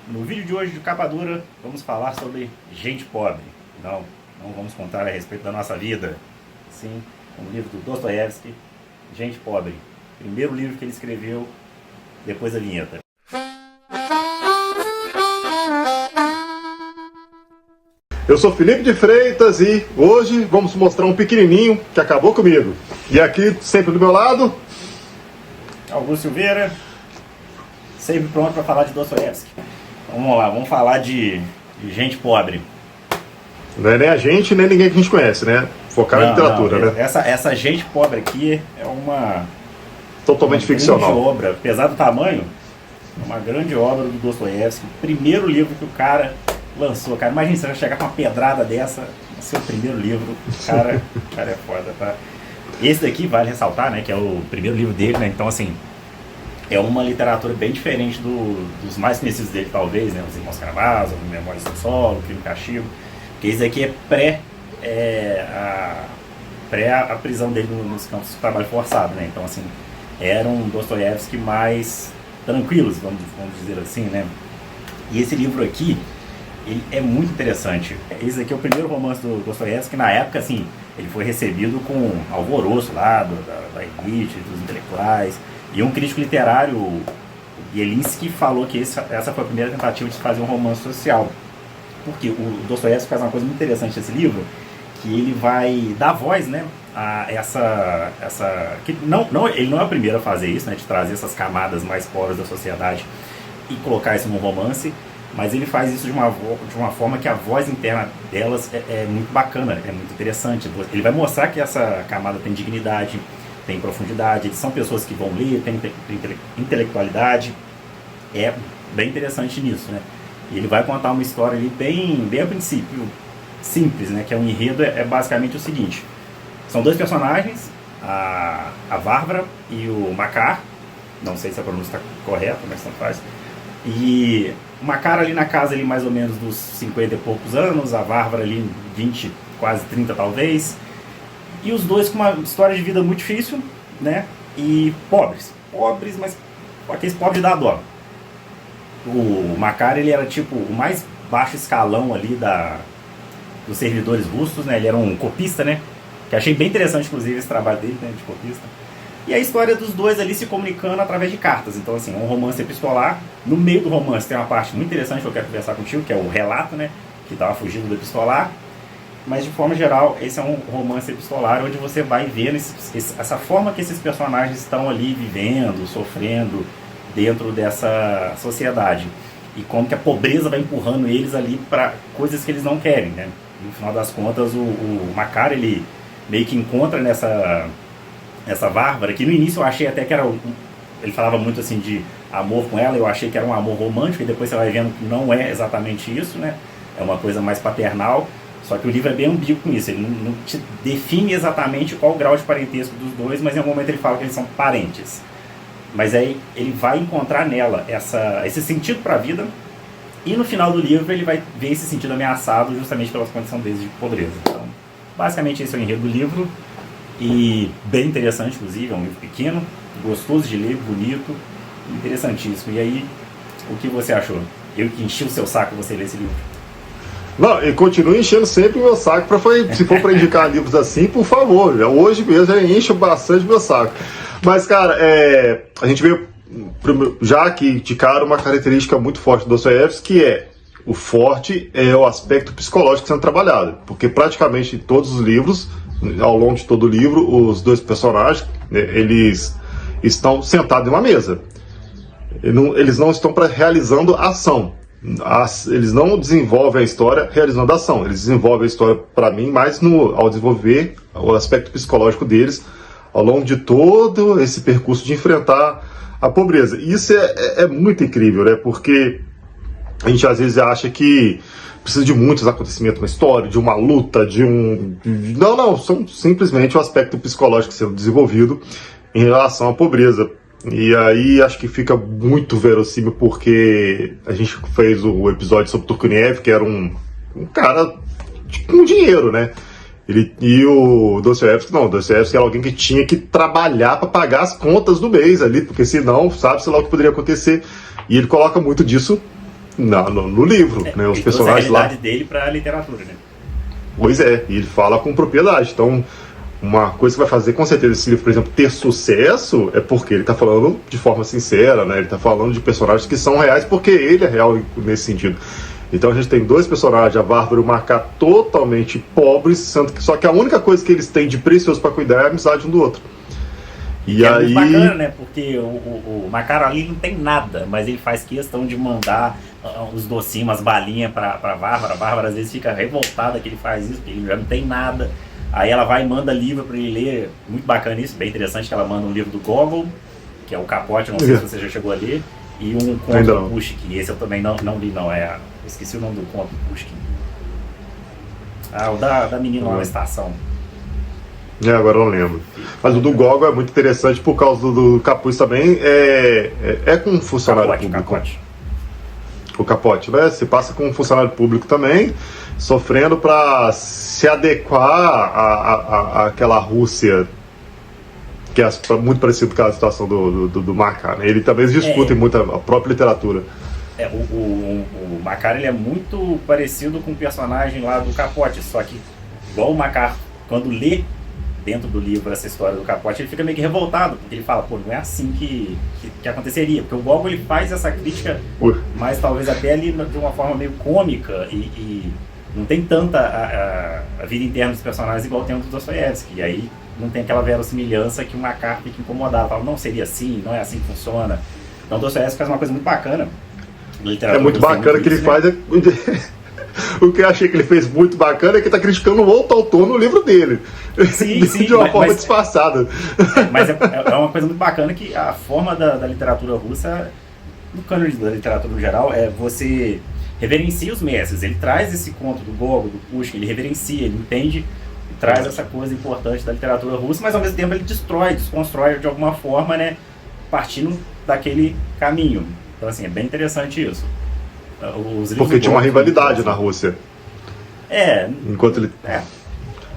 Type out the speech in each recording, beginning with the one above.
No vídeo de hoje de Capa Dura, vamos falar sobre gente pobre. Não vamos contar a respeito da nossa vida. Sim, um livro do Dostoiévski, Gente Pobre. Primeiro livro que ele escreveu, depois da vinheta. Eu sou Felipe de Freitas e hoje vamos mostrar um pequenininho que acabou comigo. E aqui, sempre do meu lado, Augusto Silveira, sempre pronto para falar de Dostoiévski. Vamos lá, vamos falar de gente pobre. não é nem a gente, nem ninguém que a gente conhece, né? Focar na literatura, né? Essa gente pobre aqui é uma Totalmente ficcional. grande obra, apesar do tamanho, é uma grande obra do Dostoiévski. O primeiro livro que o cara lançou, cara. Imagina você vai chegar com uma pedrada dessa no seu primeiro livro. Cara é foda, tá? Esse daqui vale ressaltar, né? Que é o primeiro livro dele, né? Então, assim, é uma literatura bem diferente dos mais conhecidos dele, talvez, né? Os Irmãos Karamazov, Memórias do Solo, Crime e Castigo. Porque esse daqui é a prisão dele nos campos de trabalho forçado, né? Então, assim, era um Dostoiévski mais tranquilos, vamos dizer assim, né? E esse livro aqui, ele é muito interessante. Esse aqui é o primeiro romance do Dostoiévski, que na época, assim, ele foi recebido com alvoroço lá da elite, dos intelectuais. E um crítico literário, o Bielinski, falou que essa foi a primeira tentativa de fazer um romance social. Porque o Dostoiévski faz uma coisa muito interessante nesse livro, que ele vai dar voz, né, a ele não é o primeiro a fazer isso, né, de trazer essas camadas mais pobres da sociedade e colocar isso num romance, mas ele faz isso de uma forma que a voz interna delas é muito bacana, é muito interessante. Ele vai mostrar que essa camada tem dignidade, tem profundidade, eles são pessoas que vão ler, tem intelectualidade. É bem interessante nisso, né? E ele vai contar uma história ali bem a princípio simples, né? Que é um enredo, é basicamente o seguinte: são dois personagens, a Varvara e o Makar. Não sei se a pronúncia está correta, mas tanto faz. E o Makar ali na casa ali mais ou menos dos 50 e poucos anos, a Varvara ali 20, quase 30 talvez. E os dois com uma história de vida muito difícil, né? E pobres, mas aqueles pobres da dó. O Makar, ele era tipo o mais baixo escalão ali dos servidores russos, né? Ele era um copista, né? Que achei bem interessante, inclusive, esse trabalho dele, né? De copista. E a história dos dois ali se comunicando através de cartas. Então, assim, é um romance epistolar. No meio do romance tem uma parte muito interessante que eu quero conversar contigo, que é o relato, né? Que estava fugindo do epistolar. Mas, de forma geral, esse é um romance epistolar onde você vai vendo essa forma que esses personagens estão ali vivendo, sofrendo dentro dessa sociedade. E como que a pobreza vai empurrando eles ali para coisas que eles não querem, né? E, no final das contas, o Makar, ele meio que encontra essa Varvara, que no início eu achei até que era... Ele falava muito assim de amor com ela, eu achei que era um amor romântico, e depois você vai vendo que não é exatamente isso, né? É uma coisa mais paternal. Só que o livro é bem ambíguo com isso, ele não te define exatamente qual o grau de parentesco dos dois, mas em algum momento ele fala que eles são parentes. Mas aí ele vai encontrar nela esse sentido para a vida, e no final do livro ele vai ver esse sentido ameaçado justamente pela condição deles de pobreza. Então, basicamente esse é o enredo do livro, e bem interessante, inclusive, é um livro pequeno, gostoso de ler, bonito, interessantíssimo. E aí, o que você achou? Eu que enchi o seu saco você ler esse livro. Não, e continua enchendo sempre o meu saco, se for para indicar livros assim, por favor. Hoje mesmo já enche bastante o meu saco. Mas, cara, a gente veio já aqui de cara uma característica muito forte do Dostoiévski, que é o forte é o aspecto psicológico sendo trabalhado. Porque praticamente em todos os livros, ao longo de todo o livro, os dois personagens, né, eles estão sentados em uma mesa. Eles não estão realizando ação. Eles não desenvolvem a história realizando a ação. Eles desenvolvem a história, para mim, mais ao desenvolver o aspecto psicológico deles ao longo de todo esse percurso de enfrentar a pobreza. E isso é muito incrível, né? Porque a gente às vezes acha que precisa de muitos acontecimentos, uma história, de uma luta, de um... Não, são simplesmente o aspecto psicológico sendo desenvolvido em relação à pobreza. E aí acho que fica muito verossímil, porque a gente fez o episódio sobre Turgenev, que era um cara com dinheiro, né? E o Dostoiévski não, o Dostoiévski era alguém que tinha que trabalhar para pagar as contas do mês ali, porque senão sabe-se lá o que poderia acontecer. E ele coloca muito disso no livro, né? Os ele trouxe a personagens lá. realidade dele para a literatura, né? Pois é, e ele fala com propriedade. Então, uma coisa que vai fazer com certeza esse livro, por exemplo, ter sucesso é porque ele está falando de forma sincera, né? Ele está falando de personagens que são reais porque ele é real nesse sentido. Então a gente tem dois personagens, a Bárbara e o Makar, totalmente pobres, só que a única coisa que eles têm de precioso para cuidar é a amizade um do outro. E é muito bacana, né? Porque o Makar ali não tem nada, mas ele faz questão de mandar os docinhos, as balinhas pra Bárbara. A Bárbara às vezes fica revoltada que ele faz isso, porque ele já não tem nada. Aí ela vai e manda livro pra ele ler. Muito bacana isso, bem interessante que ela manda um livro do Gogol, que é o Capote, não sei se você já chegou a ler, e um conto do Pushkin. Esse eu também não li, não. Esqueci o nome do conto do Pushkin. O da menina lá na estação. Agora eu não lembro. Mas o do Gogol é muito interessante por causa do Capuz também. É com um funcionário público. O Capote, né? Se passa com um funcionário público também, sofrendo para se adequar àquela Rússia que é muito parecido com a situação do Makar, né? Ele também discute muito a própria literatura. O Makar, ele é muito parecido com o personagem lá do Capote, só que igual o Makar, quando lê dentro do livro essa história do Capote, ele fica meio que revoltado, porque ele fala, pô, não é assim que aconteceria, porque o Gogol ele faz essa crítica, mas talvez até ali de uma forma meio cômica e não tem tanta a vida interna dos personagens igual tem o do Dostoiévski, e aí não tem aquela verossimilhança que o Makar fica incomodado, fala, não seria assim, não é assim que funciona. Então o Dostoiévski faz uma coisa muito bacana. É muito bacana que ele faz. O que eu achei que ele fez muito bacana é que ele está criticando o outro autor no livro dele. Sim, de uma forma disfarçada. Mas é uma coisa muito bacana que a forma da literatura russa, no cânone da literatura no geral, é você reverencia os mestres. Ele traz esse conto do Gogol, do Pushkin, ele reverencia, ele entende e traz essa coisa importante da literatura russa, mas ao mesmo tempo ele desconstrói de alguma forma, né, partindo daquele caminho. Então assim, é bem interessante isso. Porque tinha uma rivalidade na Rússia. Enquanto ele...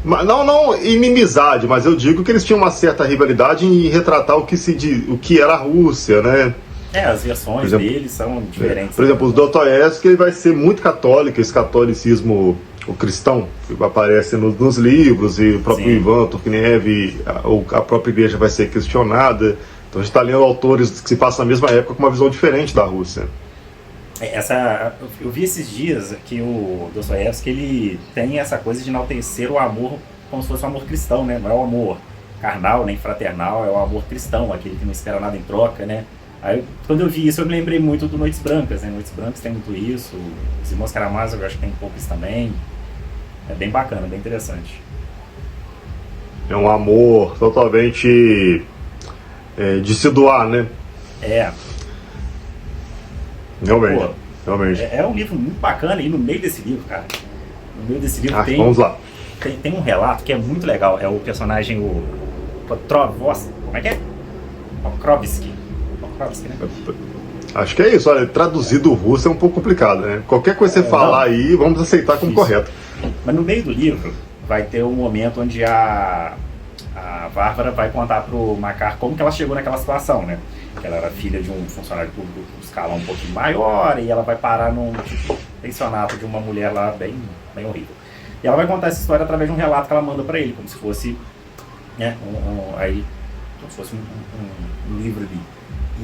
Não inimizade, mas eu digo que eles tinham uma certa rivalidade em retratar o que era a Rússia, né? As versões deles são diferentes. Por exemplo, o Dostoiévski vai ser muito católico, esse catolicismo o cristão que aparece nos livros, e o próprio Ivan Turgenev, a própria igreja vai ser questionada. Então a gente está lendo autores que se passam na mesma época com uma visão diferente da Rússia. Eu vi esses dias que o Dostoiévski ele tem essa coisa de enaltecer o amor como se fosse um amor cristão, né? Não é o amor carnal nem fraternal, é o amor cristão, aquele que não espera nada em troca, né? Aí, quando eu vi isso, eu me lembrei muito do Noites Brancas, né? Noites Brancas tem muito isso, os Irmãos Karamazov eu acho que tem um pouco isso também. É bem bacana, bem interessante. É um amor totalmente de se doar, né? Realmente. É um livro muito bacana, e no meio desse livro, cara, vamos lá. Tem um relato que é muito legal, é o personagem, o Petrovsky, como é que é? Pokrovsky, né? Acho que é isso, olha, traduzido russo é um pouco complicado, né? Qualquer coisa que você falar aí, vamos aceitar como correto. Mas no meio do livro vai ter um momento onde a Bárbara vai contar pro Makar como que ela chegou naquela situação, né? Que ela era filha de um funcionário público de escalão um pouquinho maior, e ela vai parar num pensionato de uma mulher lá bem horrível. E ela vai contar essa história através de um relato que ela manda para ele, como se fosse, né, como se fosse um livro ali.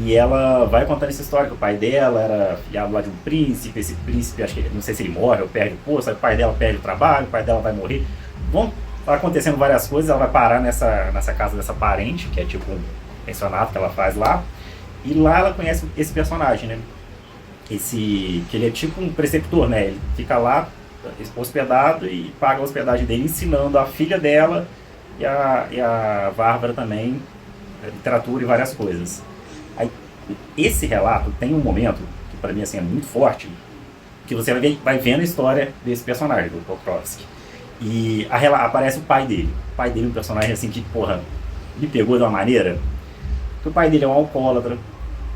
E ela vai contando essa história, que o pai dela era filhado lá de um príncipe, esse príncipe, acho que, não sei se ele morre ou perde o posto, aí o pai dela perde o trabalho, o pai dela vai morrer. Vão acontecendo várias coisas, ela vai parar nessa casa dessa parente, que é tipo um pensionato que ela faz lá, e lá ela conhece esse personagem, né? Que ele é tipo um preceptor, né? Ele fica lá hospedado e paga a hospedagem dele, ensinando a filha dela e a Bárbara também literatura e várias coisas. Aí, esse relato tem um momento que para mim assim, é muito forte, que você vai vendo a história desse personagem, do Pokrovsky. E aparece o pai dele. O pai dele é um personagem assim que, porra, me pegou de uma maneira. Porque o pai dele é um alcoólatra,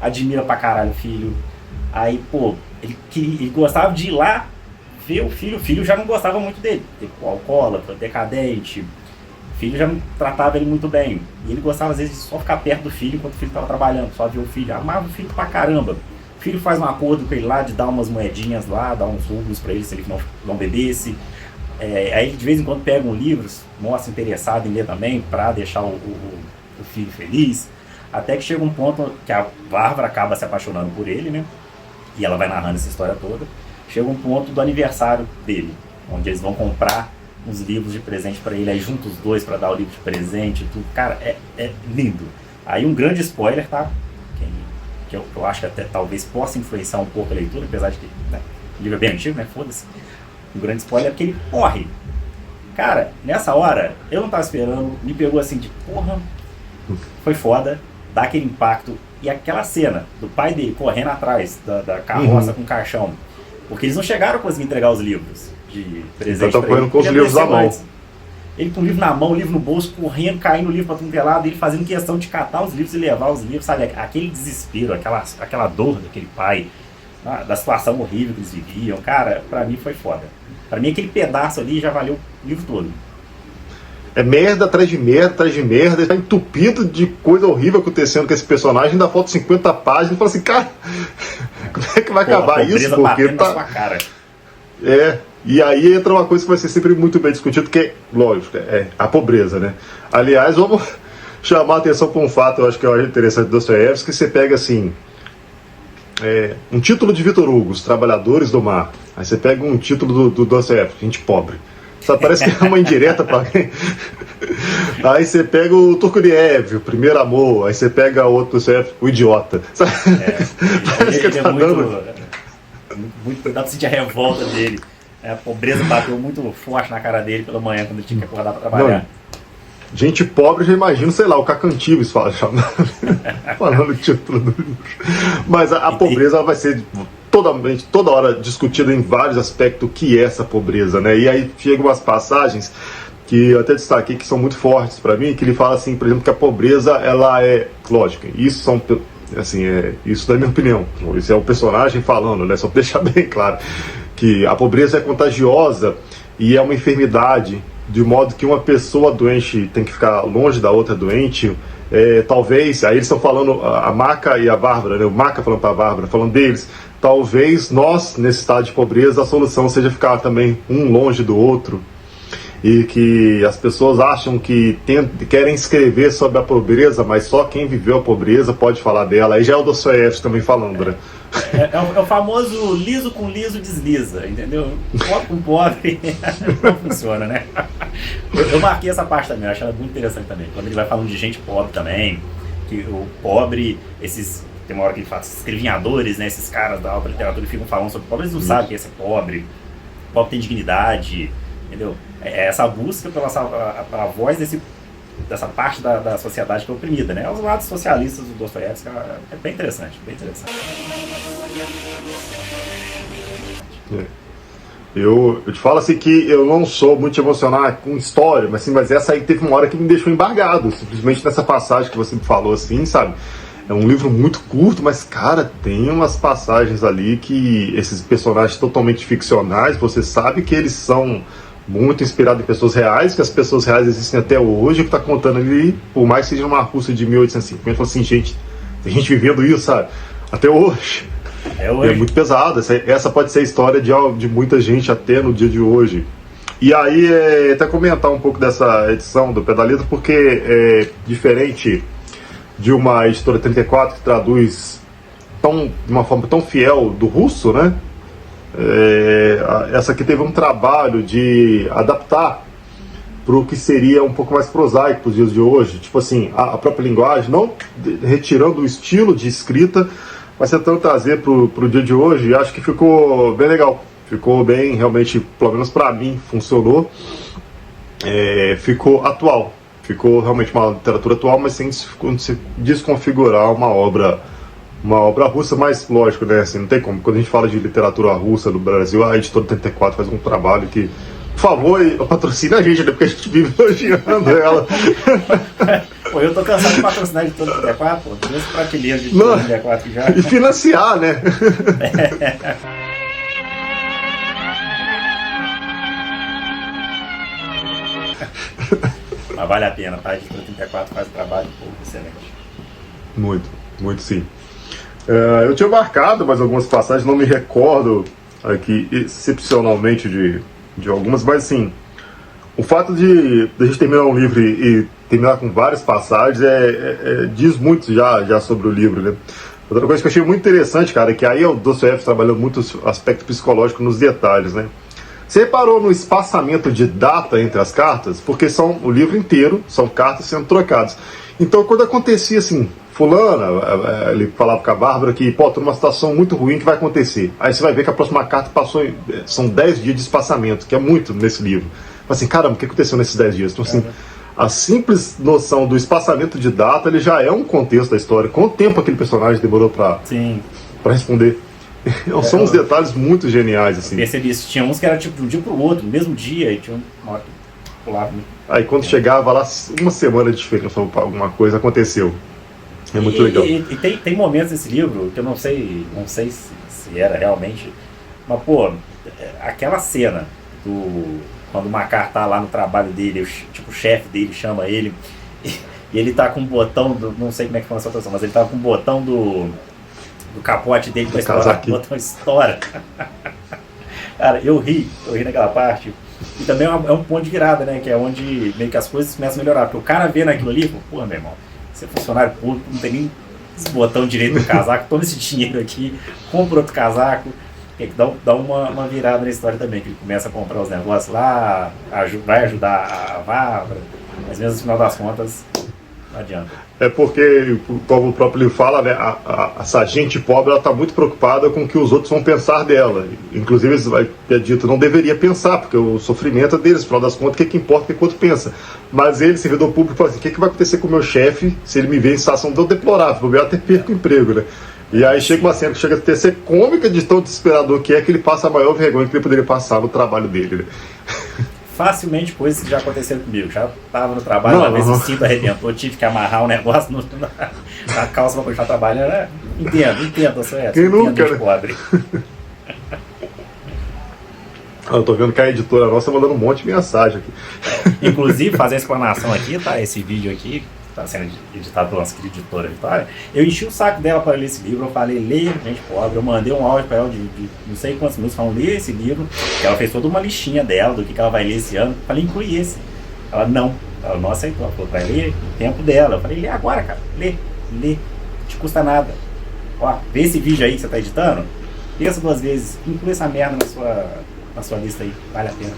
admira pra caralho o filho. Aí, pô, ele gostava de ir lá ver o filho já não gostava muito dele. Tipo, alcoólatra, decadente. O filho já não tratava ele muito bem. E ele gostava, às vezes, de só ficar perto do filho enquanto o filho estava trabalhando, só ver o filho. Amava o filho pra caramba. O filho faz um acordo com ele lá de dar umas moedinhas lá, dar uns rublos para ele se ele não bebesse. Aí de vez em quando pega um livro, mostra interessado em ler também, para deixar o filho feliz. Até que chega um ponto que a Bárbara acaba se apaixonando por ele, né? E ela vai narrando essa história toda. Chega um ponto do aniversário dele, onde eles vão comprar uns livros de presente para ele, aí juntos os dois para dar o livro de presente e tudo. Cara, é lindo. Aí um grande spoiler, tá? Que eu acho que até talvez possa influenciar um pouco a leitura, apesar de que, né, o livro é bem antigo, né? Foda-se. Um grande spoiler é que ele morre. Cara, nessa hora, eu não tava esperando, me pegou assim de porra, foi foda, dá aquele impacto. E aquela cena do pai dele correndo atrás da carroça com o caixão, porque eles não chegaram a conseguir entregar os livros de presente. Então tá correndo com os livros na mão. Ele com o livro na mão, o livro no bolso, correndo, caindo o livro pra tudo que é lado, ele fazendo questão de catar os livros e levar os livros, sabe? Aquele desespero, aquela dor daquele pai, da situação horrível que eles viviam. Cara, pra mim foi foda. Pra mim aquele pedaço ali já valeu o livro todo. É merda atrás de merda, atrás de merda, tá entupido de coisa horrível acontecendo com esse personagem, ainda falta 50 páginas, e fala assim, cara, como é que vai acabar isso? Porque tá... na sua cara. E aí entra uma coisa que vai ser sempre muito bem discutido, que é, lógico, a pobreza, né? Aliás, vamos chamar a atenção para um fato, eu acho que é interessante do Dostoiévski, que você pega assim, um título de Victor Hugo, Os Trabalhadores do Mar, aí você pega um título do Dostoiévski, Gente Pobre. Só parece que é uma indireta para alguém. Aí você pega o Turguniev, O Primeiro Amor, aí você pega outro, O Idiota. Parece que tá dando... muito, dá pra sentir a revolta dele. A pobreza bateu muito forte na cara dele pela manhã, quando ele tinha que acordar pra trabalhar. Não, gente pobre, já imagino, sei lá, o Cacantives falando o título do livro. Mas a pobreza vai ser toda hora discutida em vários aspectos o que é essa pobreza, né? E aí chegam umas passagens que eu até destaquei que são muito fortes para mim, que ele fala assim, por exemplo, que a pobreza, ela é, lógico, isso são, assim, isso na minha opinião, isso é o personagem falando, né? Só pra deixar bem claro que a pobreza é contagiosa e é uma enfermidade, de modo que uma pessoa doente tem que ficar longe da outra doente. Talvez, aí eles estão falando, a Maca e a Bárbara, né? O Maca falando para a Bárbara, falando deles, talvez nós, nesse estado de pobreza, a solução seja ficar também um longe do outro, e que as pessoas acham que querem escrever sobre a pobreza, mas só quem viveu a pobreza pode falar dela. Aí já é o Dostoiévski também falando, né? É o famoso liso com liso desliza, entendeu? Pobre com pobre não funciona, né? Eu marquei essa parte também, eu acho ela muito interessante também. Quando ele vai falando de gente pobre também, que o pobre, tem uma hora que ele fala, esses escrevinhadores, né? Esses caras da alta literatura que ficam falando sobre pobre, eles não sabem que é ser pobre. O pobre tem dignidade, entendeu? É essa busca pela voz dessa parte da sociedade que é oprimida, né? Os lados socialistas do Dostoiévski é bem interessante, bem interessante. Eu te falo assim que eu não sou muito emocionado com história, mas essa aí teve uma hora que me deixou embargado, simplesmente nessa passagem que você me falou assim, sabe? É um livro muito curto, mas, cara, tem umas passagens ali que esses personagens totalmente ficcionais, você sabe que eles são muito inspirados em pessoas reais, que as pessoas reais existem até hoje, o que está contando ali, por mais que seja uma Rússia de 1850, ele falou assim, gente, tem gente vivendo isso, sabe? Até hoje. É muito pesado. Essa pode ser a história de muita gente até no dia de hoje. E aí, até comentar um pouco dessa edição do Pedalito, porque é diferente de uma editora 34 que traduz de uma forma tão fiel do russo, né? Essa aqui teve um trabalho de adaptar para o que seria um pouco mais prosaico para os dias de hoje, tipo assim, a própria linguagem, não retirando o estilo de escrita, mas tentando trazer para o dia de hoje. Acho que ficou bem legal, ficou bem, realmente, pelo menos para mim, funcionou, ficou atual, ficou realmente uma literatura atual, mas sem se desconfigurar uma obra russa, mas lógico, né, assim, não tem como. Quando a gente fala de literatura russa no Brasil, a editora 34 faz um trabalho que, por favor, patrocina a gente, né, porque a gente vive elogiando ela. Pô, eu tô cansado de patrocinar a editora 34, pô, tem esse prateleiro de editora 34 já. E financiar, né? Mas vale a pena, tá? A editora 34 faz um trabalho excelente. Muito, muito sim. Eu tinha marcado mais algumas passagens, não me recordo aqui excepcionalmente de algumas, mas assim, o fato de a gente terminar um livro e terminar com várias passagens diz muito já sobre o livro, né? Outra coisa que eu achei muito interessante, cara, é que aí o Dostoiévski trabalhou muito o aspecto psicológico nos detalhes, né? Você reparou no espaçamento de data entre as cartas? Porque o livro inteiro são cartas sendo trocadas. Então, quando acontecia assim, fulana, ele falava com a Bárbara que, pô, tô numa situação muito ruim que vai acontecer. Aí você vai ver que a próxima carta são 10 dias de espaçamento, que é muito nesse livro. Assim, caramba, o que aconteceu nesses 10 dias? Então, assim, a simples noção do espaçamento de data, ele já é um contexto da história. Quanto tempo aquele personagem demorou para responder? São uns detalhes muito geniais, assim. Eu percebi isso. Tinha uns que era tipo de um dia pro outro, no mesmo dia, e tinha uma hora que pulava. Aí quando chegava lá, uma semana de diferença, alguma coisa aconteceu. É muito legal. E tem momentos nesse livro que eu não sei se era realmente, mas pô, aquela cena quando o Makar tá lá no trabalho dele, tipo, o chefe dele chama ele, e ele tá com um botão não sei como é que foi essa situação, mas ele tava com um botão do capote dele pra estourar, o botão estoura. Cara, eu ri naquela parte. E também é um ponto de virada, né? Que é onde meio que as coisas começam a melhorar. Porque o cara vê naquilo ali e fala, porra, meu irmão, você é funcionário público, não tem nem esse botão direito do casaco, toma esse dinheiro aqui, compra outro casaco. Que dá uma virada na história também, que ele começa a comprar os negócios lá, vai ajudar a Bárbara, mas mesmo no final das contas, não adianta. É porque, como o próprio livro fala, né, essa gente pobre está muito preocupada com o que os outros vão pensar dela. Inclusive, isso vai ter dito, não deveria pensar, porque o sofrimento é deles, no final das contas, o que importa é o que o outro pensa. Mas ele, servidor público, fala assim, o que vai acontecer com o meu chefe se ele me ver em situação tão deplorável? Eu até perco o emprego, né? E aí chega uma cena que chega a ser cômica de tão desesperador que ele passa a maior vergonha que ele poderia passar no trabalho dele, né? Facilmente coisas que já aconteceram comigo. Já estava no trabalho, uma vez o cinto arrebentou, tive que amarrar um negócio na calça para continuar trabalhando. Entendo, Suécia. Quem nunca, né? Pobre. Eu tô vendo que a editora nossa mandando um monte de mensagem aqui. Inclusive, fazer a explanação aqui, tá? Esse vídeo aqui está sendo editado pela nossa querida editora Vitória. Eu enchi o saco dela para ler esse livro, eu falei, leia Gente Pobre, eu mandei um áudio para ela de não sei quantos minutos falando, leia esse livro, que ela fez toda uma listinha dela do que ela vai ler esse ano, eu falei, inclui esse. Ela não aceitou, ela falou, vai ler o tempo dela. Eu falei, lê agora, cara, lê, não te custa nada. Ó, vê esse vídeo aí que você tá editando, pensa 2 vezes, inclui essa merda na sua lista aí, vale a pena.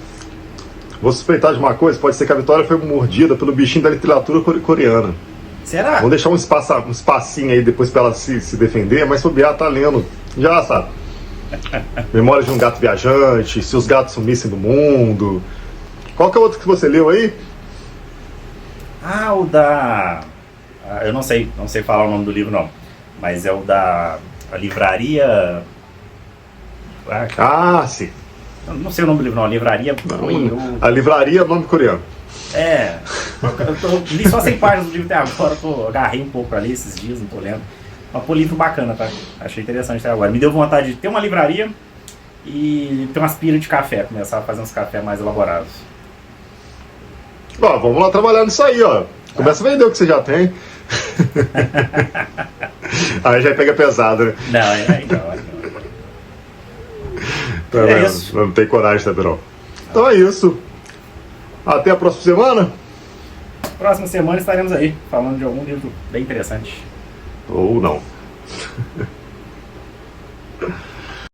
Vou suspeitar de uma coisa, pode ser que a Vitória foi mordida pelo bichinho da literatura coreana. Será? Vamos deixar um espacinho aí depois pra ela se defender, mas se o Biá tá lendo, já sabe. Memória de um Gato Viajante, Se os Gatos Sumissem do Mundo. Qual que é o outro que você leu aí? O da... eu não sei falar o nome do livro não, mas é o da livraria... Sim. Não sei o nome do livro não, a livraria... A livraria é nome coreano. Eu li só 100 páginas do livro até agora, agarrei um pouco pra ler esses dias, não tô lendo. Mas pô, livro bacana, tá? Achei interessante até agora. Me deu vontade de ter uma livraria e ter umas pilhas de café, começar a fazer uns cafés mais elaborados. Vamos lá trabalhar nisso aí, ó. Começa a vender o que você já tem. Aí já pega pesado, né? Não. É isso. Não tem coragem, tá, Pedro? Então é isso. Até a próxima semana. Próxima semana estaremos aí falando de algum livro bem interessante. Ou não.